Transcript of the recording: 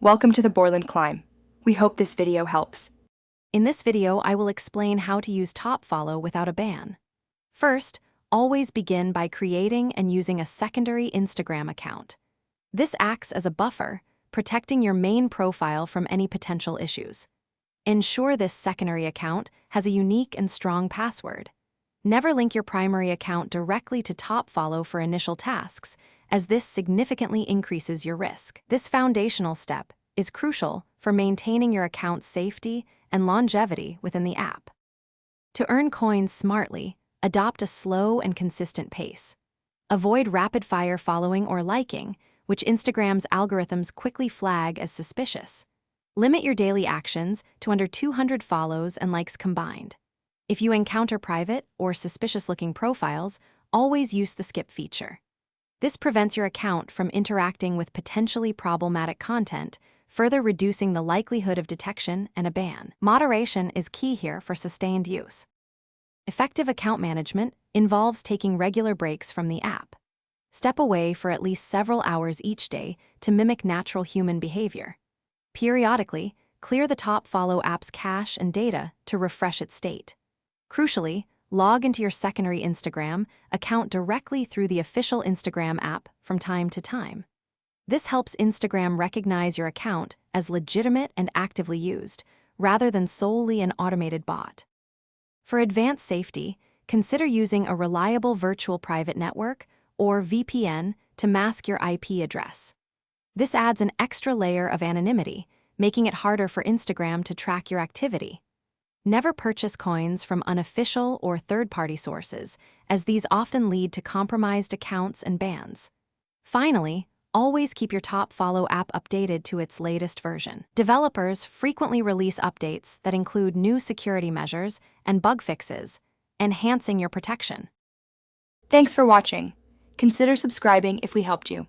Welcome to the Borland Climb. We hope this video helps. In this video, I will explain how to use TopFollow without a ban. First, always begin by creating and using a secondary Instagram account. This acts as a buffer, protecting your main profile from any potential issues. Ensure this secondary account has a unique and strong password. Never link your primary account directly to TopFollow for initial tasks, as this significantly increases your risk. This foundational step is crucial for maintaining your account's safety and longevity within the app. To earn coins smartly, adopt a slow and consistent pace. Avoid rapid-fire following or liking, which Instagram's algorithms quickly flag as suspicious. Limit your daily actions to under 200 follows and likes combined. If you encounter private or suspicious-looking profiles, always use the skip feature. This prevents your account from interacting with potentially problematic content, further reducing the likelihood of detection and a ban. Moderation is key here for sustained use. Effective account management involves taking regular breaks from the app. Step away for at least several hours each day to mimic natural human behavior. Periodically, clear the TopFollow app's cache and data to refresh its state. Crucially, log into your secondary Instagram account directly through the official Instagram app from time to time. This helps Instagram recognize your account as legitimate and actively used, rather than solely an automated bot. For advanced safety, consider using a reliable virtual private network, or VPN, to mask your IP address. This adds an extra layer of anonymity, making it harder for Instagram to track your activity. Never purchase coins from unofficial or third-party sources, as these often lead to compromised accounts and bans. Finally, always keep your TopFollow app updated to its latest version. Developers frequently release updates that include new security measures and bug fixes, enhancing your protection. Thanks for watching. Consider subscribing if we helped you.